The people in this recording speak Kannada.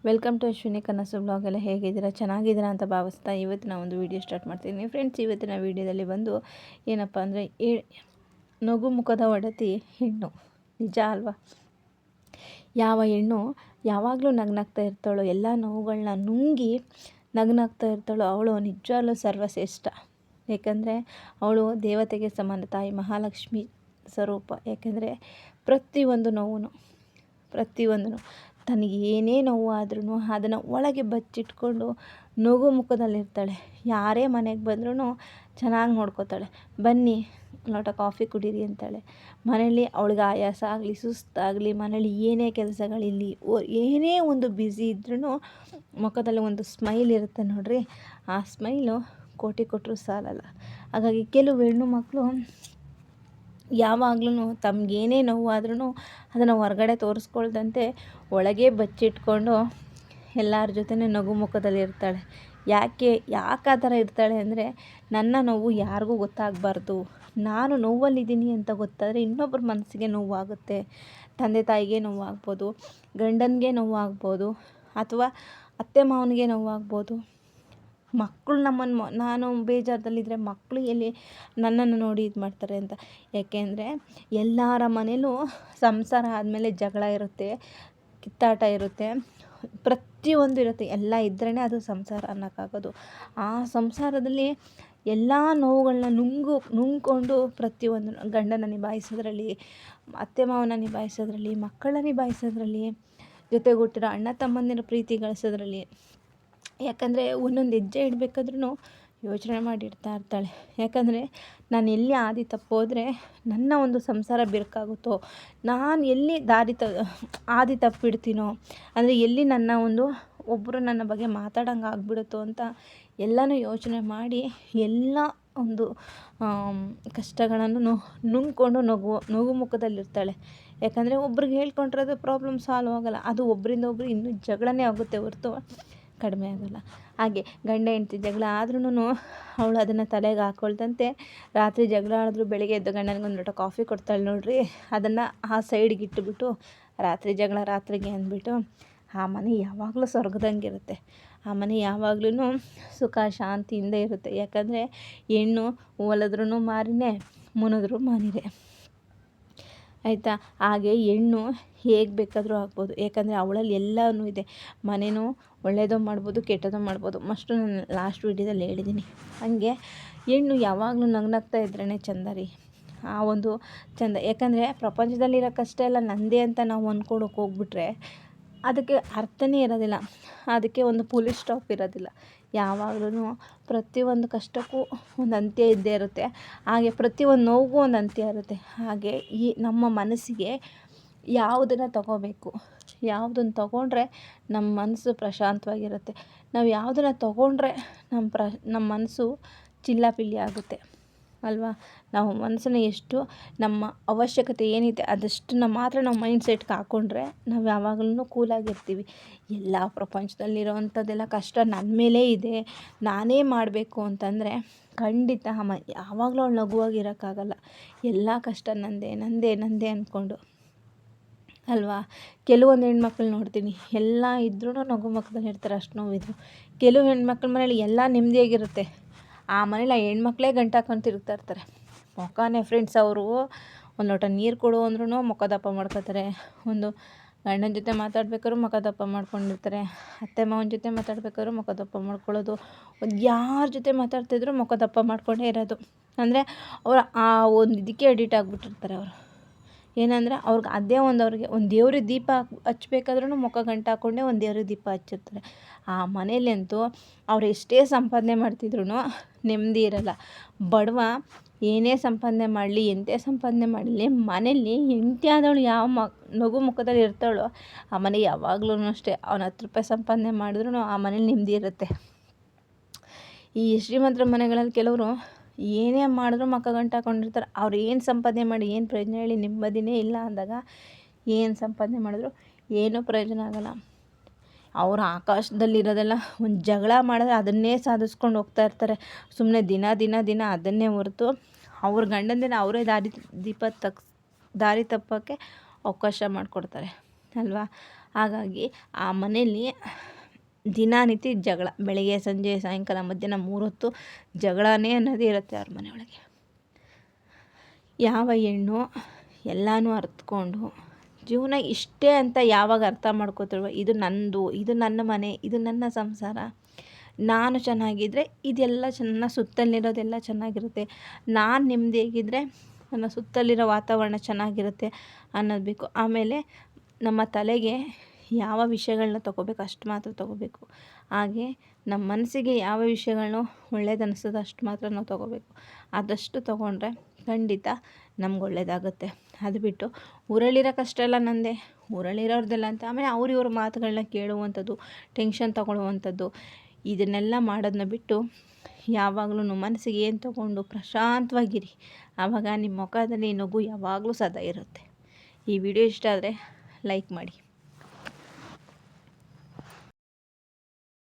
ವೆಲ್ಕಮ್ ಟು ಅಶ್ವಿನಿ ಕನಸು ಬ್ಲಾಗ್. ಎಲ್ಲ ಹೇಗಿದ್ದೀರಾ? ಚೆನ್ನಾಗಿದ್ದೀರಾ ಅಂತ ಭಾವಿಸ್ತಾ ಇವತ್ತಿನ ಒಂದು ವಿಡಿಯೋ ಸ್ಟಾರ್ಟ್ ಮಾಡ್ತೀನಿ ಫ್ರೆಂಡ್ಸ್. ಇವತ್ತಿನ ವಿಡಿಯೋದಲ್ಲಿ ಬಂದು ಏನಪ್ಪ ಅಂದರೆ ನಗು ಮುಖದ ಒಡತಿ ಹೆಣ್ಣು. ನಿಜ ಅಲ್ವಾ? ಯಾವ ಹೆಣ್ಣು ಯಾವಾಗಲೂ ನಗ್ನಾಗ್ತಾ ಇರ್ತಾಳೋ, ಎಲ್ಲ ನೋವುಗಳನ್ನ ನುಂಗಿ ನಗ್ನಾಗ್ತಾ ಇರ್ತಾಳೋ ಅವಳು ನಿಜವಾಗ್ಲೂ ಸರ್ವಶ್ರೇಷ್ಠ. ಏಕೆಂದರೆ ಅವಳು ದೇವತೆಗೆ ಸಮಾನ, ತಾಯಿ ಮಹಾಲಕ್ಷ್ಮಿ ಸ್ವರೂಪ. ಯಾಕೆಂದರೆ ಪ್ರತಿಯೊಂದೂ ತನಗೆ ಏನೇ ನೋವು ಆದ್ರೂ ಅದನ್ನು ಒಳಗೆ ಬಚ್ಚಿಟ್ಕೊಂಡು ನಗು ಮುಖದಲ್ಲಿರ್ತಾಳೆ. ಯಾರೇ ಮನೆಗೆ ಬಂದ್ರೂ ಚೆನ್ನಾಗಿ ನೋಡ್ಕೋತಾಳೆ. ಬನ್ನಿ ಲೋಟ ಕಾಫಿ ಕುಡೀರಿ ಅಂತಾಳೆ. ಮನೇಲಿ ಅವಳಿಗೆ ಆಯಾಸ ಆಗಲಿ ಸುಸ್ತಾಗಲಿ, ಮನೇಲಿ ಏನೇ ಕೆಲಸಗಳಿರಲಿ, ಏನೇ ಒಂದು ಬ್ಯುಸಿ ಇದ್ರೂ ಮುಖದಲ್ಲಿ ಒಂದು ಸ್ಮೈಲ್ ಇರುತ್ತೆ ನೋಡ್ರಿ. ಆ ಸ್ಮೈಲು ಕೋಟಿ ಕೊಟ್ಟರು ಸಾಲಲ್ಲ. ಹಾಗಾಗಿ ಕೆಲವು ಹೆಣ್ಣು ಮಕ್ಕಳು ಯಾವಾಗ್ಲೂ ತಮಗೇನೇ ನೋವು ಆದ್ರೂ ಅದನ್ನು ಹೊರಗಡೆ ತೋರಿಸ್ಕೊಳ್ದಂತೆ ಒಳಗೆ ಬಚ್ಚಿಟ್ಕೊಂಡು ಎಲ್ಲರ ಜೊತೆ ನಗು ಮುಖದಲ್ಲಿ ಇರ್ತಾಳೆ. ಯಾಕೆ ಆ ಥರ ಇರ್ತಾಳೆ ಅಂದರೆ, ನನ್ನ ನೋವು ಯಾರಿಗೂ ಗೊತ್ತಾಗಬಾರ್ದು, ನಾನು ನೋವಲ್ಲಿದ್ದೀನಿ ಅಂತ ಗೊತ್ತಾದರೆ ಇನ್ನೊಬ್ಬರ ಮನಸ್ಸಿಗೆ ನೋವಾಗುತ್ತೆ. ತಂದೆ ತಾಯಿಗೆ ನೋವಾಗ್ಬೋದು, ಗಂಡನಿಗೆ ನೋವಾಗ್ಬೋದು, ಅಥವಾ ಅತ್ತೆ ಮಾವನಿಗೆ ನೋವಾಗ್ಬೋದು. ಮಕ್ಕಳು ನಾನು ಬೇಜಾರದಲ್ಲಿದ್ದರೆ ಮಕ್ಕಳು ಎಲ್ಲಿ ನನ್ನನ್ನು ನೋಡಿ ಇದು ಮಾಡ್ತಾರೆ ಅಂತ. ಯಾಕೆಂದರೆ ಎಲ್ಲರ ಮನೇಲೂ ಸಂಸಾರ ಆದಮೇಲೆ ಜಗಳ ಇರುತ್ತೆ, ಕಿತ್ತಾಟ ಇರುತ್ತೆ, ಪ್ರತಿಯೊಂದು ಇರುತ್ತೆ. ಎಲ್ಲ ಇದ್ರೇ ಅದು ಸಂಸಾರ ಅನ್ನೋಕ್ಕಾಗೋದು. ಆ ಸಂಸಾರದಲ್ಲಿ ಎಲ್ಲ ನೋವುಗಳನ್ನ ನುಂಗ್ಕೊಂಡು ಪ್ರತಿಯೊಂದು ಗಂಡನ ನಿಭಾಯಿಸೋದ್ರಲ್ಲಿ, ಅತ್ತೆ ಮಾವನ ನಿಭಾಯಿಸೋದ್ರಲ್ಲಿ, ಮಕ್ಕಳನ್ನ ನಿಭಾಯಿಸೋದ್ರಲ್ಲಿ, ಜೊತೆಗೂಟ್ಟಿರೋ ಅಣ್ಣ ತಮ್ಮಂದಿರ ಪ್ರೀತಿ ಗಳಿಸೋದ್ರಲ್ಲಿ. ಯಾಕಂದರೆ ಒಂದೊಂದು ಹೆಜ್ಜೆ ಇಡಬೇಕಾದ್ರೂ ಯೋಚನೆ ಮಾಡಿಡ್ತಾ ಇರ್ತಾಳೆ. ಯಾಕಂದರೆ ನಾನು ಎಲ್ಲಿ ಆದಿ ತಪ್ಪೋದ್ರೆ ನನ್ನ ಒಂದು ಸಂಸಾರ ಬಿರುಕಾಗುತ್ತೋ, ನಾನು ಎಲ್ಲಿ ಆದಿ ತಪ್ಪಿಡ್ತೀನೋ, ಅಂದರೆ ಎಲ್ಲಿ ಒಬ್ಬರು ನನ್ನ ಬಗ್ಗೆ ಮಾತಾಡೋಂಗೆ ಆಗ್ಬಿಡುತ್ತೋ ಅಂತ ಎಲ್ಲನೂ ಯೋಚನೆ ಮಾಡಿ ಎಲ್ಲ ಒಂದು ಕಷ್ಟಗಳನ್ನು ನುಂಗ್ಕೊಂಡು ನಗು ಮುಖದಲ್ಲಿರ್ತಾಳೆ. ಯಾಕಂದರೆ ಒಬ್ರಿಗೆ ಹೇಳ್ಕೊಂಡ್ರೆ ಅದು ಪ್ರಾಬ್ಲಮ್ ಸಾಲ್ವ್ ಆಗೋಲ್ಲ, ಅದು ಒಬ್ಬರಿಂದ ಒಬ್ರು ಇನ್ನೂ ಜಗಳನೇ ಆಗುತ್ತೆ ಹೊರತು ಕಡಿಮೆ ಆಗೋಲ್ಲ. ಹಾಗೆ ಗಂಡ ಹೆಂಡ್ತಿ ಜಗಳ ಆದ್ರೂ ಅವಳು ಅದನ್ನು ತಲೆಗೆ ಹಾಕ್ಕೊಳ್ದಂತೆ ರಾತ್ರಿ ಜಗಳ ಆಡಿದ್ರು ಬೆಳಗ್ಗೆ ಎದ್ದು ಗಂಡನಿಗೆ ಒಂದು ಲೋಟ ಕಾಫಿ ಕೊಡ್ತಾಳೆ ನೋಡ್ರಿ. ಅದನ್ನು ಆ ಸೈಡ್ಗೆ ಇಟ್ಟುಬಿಟ್ಟು ರಾತ್ರಿ ಜಗಳ ರಾತ್ರಿಗೆ ಅಂದ್ಬಿಟ್ಟು ಆ ಮನೆ ಯಾವಾಗಲೂ ಸ್ವರ್ಗದಂಗೆ ಇರುತ್ತೆ. ಆ ಮನೆ ಯಾವಾಗ್ಲೂ ಸುಖ ಶಾಂತಿಯಿಂದ ಇರುತ್ತೆ. ಯಾಕಂದರೆ ಹೆಣ್ಣು ಒಲಿದ್ರೂ ಮಾರಿನೇ, ಮುನಿದ್ರೂ ಮಾನಿರೇ ಆಯಿತಾ. ಹಾಗೆ ಹೆಣ್ಣು ಹೇಗೆ ಬೇಕಾದರೂ ಆಗ್ಬೋದು. ಯಾಕಂದರೆ ಅವಳಲ್ಲಿ ಎಲ್ಲನೂ ಇದೆ. ಮನೇನೂ ಒಳ್ಳೆಯದೋ ಮಾಡ್ಬೋದು, ಕೆಟ್ಟದೋ ಮಾಡ್ಬೋದು. ಮಸ್ಟು ನಾನು ಲಾಸ್ಟ್ ವೀಡಿಯೋದಲ್ಲಿ ಹೇಳಿದ್ದೀನಿ. ಹಾಗೆ ಹೆಣ್ಣು ಯಾವಾಗಲೂ ನಗ್ನಾಗ್ತಾ ಇದ್ರೇ ಚಂದ ರೀ. ಆ ಒಂದು ಚಂದ. ಯಾಕಂದರೆ ಪ್ರಪಂಚದಲ್ಲಿರೋ ಕಷ್ಟ ಎಲ್ಲ ನಂದೇ ಅಂತ ನಾವು ಅಂದ್ಕೊಳಕ್ಕೆ ಹೋಗ್ಬಿಟ್ರೆ ಅದಕ್ಕೆ ಅರ್ಥನೇ ಇರೋದಿಲ್ಲ, ಅದಕ್ಕೆ ಒಂದು ಪುಲಿ ಸ್ಟಾಪ್ ಇರೋದಿಲ್ಲ. ಯಾವಾಗಲೂ ಪ್ರತಿಯೊಂದು ಕಷ್ಟಕ್ಕೂ ಒಂದು ಅಂತ್ಯ ಇದ್ದೇ ಇರುತ್ತೆ. ಹಾಗೆ ಪ್ರತಿಯೊಂದು ನೋವಿಗೂ ಒಂದು ಅಂತ್ಯ ಇರುತ್ತೆ. ಹಾಗೆ ಈ ನಮ್ಮ ಮನಸ್ಸಿಗೆ ಯಾವುದನ್ನು ತಗೋಬೇಕು, ಯಾವುದನ್ನು ತಗೊಂಡ್ರೆ ನಮ್ಮ ಮನಸ್ಸು ಪ್ರಶಾಂತವಾಗಿರುತ್ತೆ, ನಾವು ಯಾವುದನ್ನು ತಗೊಂಡ್ರೆ ನಮ್ಮ ಮನಸ್ಸು ಚಿಲ್ಲಾಪಿಲ್ಲಿ ಆಗುತ್ತೆ ಅಲ್ವಾ. ನಾವು ಮನಸ್ಸನ್ನು ಎಷ್ಟು ನಮ್ಮ ಅವಶ್ಯಕತೆ ಏನಿದೆ ಅದಷ್ಟನ್ನು ಮಾತ್ರ ನಾವು ಮೈಂಡ್ ಸೆಟ್ಗೆ ಹಾಕ್ಕೊಂಡ್ರೆ ನಾವು ಯಾವಾಗಲೂ ಕೂಲಾಗಿರ್ತೀವಿ. ಎಲ್ಲ ಪ್ರಪಂಚದಲ್ಲಿರೋವಂಥದ್ದೆಲ್ಲ ಕಷ್ಟ ನನ್ನ ಮೇಲೇ ಇದೆ, ನಾನೇ ಮಾಡಬೇಕು ಅಂತಂದರೆ ಖಂಡಿತ ಯಾವಾಗಲೂ ಅವಳು ನಗುವಾಗಿರೋಕ್ಕಾಗಲ್ಲ. ಎಲ್ಲ ಕಷ್ಟ ನಂದೇ ಅಂದ್ಕೊಂಡು ಅಲ್ವಾ. ಕೆಲವೊಂದು ಹೆಣ್ಮಕ್ಳು ನೋಡ್ತೀನಿ ಎಲ್ಲ ಇದ್ರೂ ನಗು ಮುಖದಲ್ಲಿ ಇರ್ತಾರೆ, ಅಷ್ಟು ನೋವಿದ್ರು. ಕೆಲವು ಹೆಣ್ಮಕ್ಳ ಮನೇಲಿ ಎಲ್ಲ ನೆಮ್ಮದಿಯಾಗಿರುತ್ತೆ, ಆ ಮನೇಲಿ ಆ ಹೆಣ್ಮಕ್ಳೇ ಗಂಟು ಹಾಕೊಂಡು ತಿರುಗ್ತಾ ಇರ್ತಾರೆ. ಮುಖನೇ ಫ್ರೆಂಡ್ಸ್, ಅವರು ಒಂದು ಲೋಟ ನೀರು ಕೊಡು ಅಂದ್ರೂ ಮುಖ ದಪ್ಪ ಮಾಡ್ಕೋತಾರೆ. ಒಂದು ಗಂಡನ ಜೊತೆ ಮಾತಾಡ್ಬೇಕಾದ್ರೂ ಮುಖ ದಪ್ಪ ಮಾಡ್ಕೊಂಡಿರ್ತಾರೆ. ಅತ್ತೆ ಮಾವನ ಜೊತೆ ಮಾತಾಡ್ಬೇಕಾದ್ರೂ ಮುಖ ದಪ್ಪ ಮಾಡ್ಕೊಳ್ಳೋದು. ಒಂದು ಯಾರ ಜೊತೆ ಮಾತಾಡ್ತಿದ್ರು ಮುಖ ದಪ್ಪ ಮಾಡ್ಕೊಂಡೇ ಇರೋದು. ಅಂದರೆ ಅವರು ಆ ಒಂದು ಇದಕ್ಕೆ ಅಡಿಟ್ ಆಗಿಬಿಟ್ಟಿರ್ತಾರೆ. ಅವರು ಏನಂದರೆ ಅವ್ರಿಗೆ ಅದೇ ಅವ್ರಿಗೆ ಒಂದು ದೇವ್ರಿಗೆ ದೀಪ ಹಚ್ಬೇಕಾದ್ರೂ ಮುಖ ಗಂಟು ಹಾಕ್ಕೊಂಡೇ ಒಂದು ದೇವ್ರಿಗೆ ದೀಪ ಹಚ್ಚಿರ್ತಾರೆ. ಆ ಮನೇಲಂತೂ ಅವ್ರು ಎಷ್ಟೇ ಸಂಪಾದನೆ ಮಾಡ್ತಿದ್ರು ನೆಮ್ಮದಿ ಇರೋಲ್ಲ. ಬಡವ ಏನೇ ಸಂಪಾದನೆ ಮಾಡಲಿ, ಎಂté ಸಂಪಾದನೆ ಮಾಡಲಿ, ಮನೇಲಿ ಹೆಂಡತಿ ಆದವಳು ಯಾವ ನಗು ಮುಖದಲ್ಲಿ ಇರ್ತಾಳೋ ಆ ಮನೆ ಯಾವಾಗಲೂ ಅಷ್ಟೇ. ಅವ್ನು 10 ರೂಪಾಯಿ ಸಂಪಾದನೆ ಮಾಡಿದ್ರೂ ಆ ಮನೇಲಿ ನೆಮ್ಮದಿ ಇರುತ್ತೆ. ಈ ಶ್ರೀಮಂತರ ಮನೆಗಳಲ್ಲಿ ಕೆಲವರು ಏನೇ ಮಾಡಿದ್ರು ಮುಖ ಗಂಟು ಹಾಕ್ಕೊಂಡಿರ್ತಾರೆ. ಅವ್ರು ಏನು ಸಂಪಾದನೆ ಮಾಡಿ ಏನು ಪ್ರಯೋಜನ ಹೇಳಿ? ನೆಮ್ಮದಿನೇ ಇಲ್ಲ ಅಂದಾಗ ಏನು ಸಂಪಾದನೆ ಮಾಡಿದ್ರು ಏನೂ ಪ್ರಯೋಜನ ಆಗೋಲ್ಲ. ಅವರು ಆಕಾಶದಲ್ಲಿರೋದೆಲ್ಲ ಒಂದು ಜಗಳ ಮಾಡಿದ್ರೆ ಅದನ್ನೇ ಸಾಧಿಸ್ಕೊಂಡು ಹೋಗ್ತಾ ಇರ್ತಾರೆ. ಸುಮ್ಮನೆ ದಿನ ಅದನ್ನೇ ಹೊರತು ಅವ್ರ ಗಂಡಂದಿನ ಅವರೇ ದಾರಿ ತಪ್ಪೋಕ್ಕೆ ಅವಕಾಶ ಮಾಡಿಕೊಡ್ತಾರೆ ಅಲ್ವಾ. ಹಾಗಾಗಿ ಆ ಮನೆಯಲ್ಲಿ ದಿನನಿತ್ಯ ಜಗಳ, ಬೆಳಗ್ಗೆ ಸಂಜೆ ಸಾಯಂಕಾಲ ಮಧ್ಯಾಹ್ನ 3 ಹೊತ್ತು ಜಗಳನೇ ಅನ್ನೋದೇ ಇರುತ್ತೆ ಅವ್ರ ಮನೆಯೊಳಗೆ. ಯಾವ ಹೆಣ್ಣು ಎಲ್ಲನೂ ಅರ್ಥಕೊಂಡು ಜೀವನ ಇಷ್ಟೇ ಅಂತ ಯಾವಾಗ ಅರ್ಥ ಮಾಡ್ಕೋತಾರೋ, ಇದು ನಂದು, ಇದು ನನ್ನ ಮನೆ, ಇದು ನನ್ನ ಸಂಸಾರ, ನಾನು ಚೆನ್ನಾಗಿದ್ದರೆ ಇದೆಲ್ಲ ನನ್ನ ಸುತ್ತಲಿರೋದೆಲ್ಲ ಚೆನ್ನಾಗಿರುತ್ತೆ, ನಾನು ನೆಮ್ಮದಿಯಾಗಿದ್ದರೆ ನನ್ನ ಸುತ್ತಲಿರೋ ವಾತಾವರಣ ಚೆನ್ನಾಗಿರುತ್ತೆ ಅನ್ನೋದು ಬೇಕು. ಆಮೇಲೆ ನಮ್ಮ ತಲೆಗೆ ಯಾವ ವಿಷಯಗಳನ್ನ ತೊಗೋಬೇಕು ಅಷ್ಟು ಮಾತ್ರ ತೊಗೋಬೇಕು. ಹಾಗೆ ನಮ್ಮ ಮನಸ್ಸಿಗೆ ಯಾವ ವಿಷಯಗಳನ್ನೋ ಒಳ್ಳೇದು ಅನಿಸ್ತದೋ ಅಷ್ಟು ಮಾತ್ರ ನಾವು ತೊಗೋಬೇಕು. ಆದಷ್ಟು ತೊಗೊಂಡ್ರೆ ಖಂಡಿತ ನಮ್ಗೆ ಒಳ್ಳೇದಾಗುತ್ತೆ. ಅದು ಬಿಟ್ಟು ಊರಲ್ಲಿರೋ ಕಷ್ಟ ಎಲ್ಲ ನಂದೇ, ಊರಲ್ಲಿರೋರ್ದೆಲ್ಲ ಅಂತ ಆಮೇಲೆ ಇವ್ರ ಮಾತುಗಳನ್ನ ಕೇಳುವಂಥದ್ದು, ಟೆನ್ಷನ್ ತೊಗೊಳ್ಳುವಂಥದ್ದು, ಇದನ್ನೆಲ್ಲ ಮಾಡೋದನ್ನ ಬಿಟ್ಟು ಯಾವಾಗಲೂ ಮನಸ್ಸಿಗೆ ಏನು ತೊಗೊಂಡು ಪ್ರಶಾಂತವಾಗಿರಿ. ಆವಾಗ ನಿಮ್ಮ ಮುಖದಲ್ಲಿ ನಗು ಯಾವಾಗಲೂ ಸದಾ ಇರುತ್ತೆ. ಈ ವಿಡಿಯೋ ಇಷ್ಟ ಆದರೆ ಲೈಕ್ ಮಾಡಿ.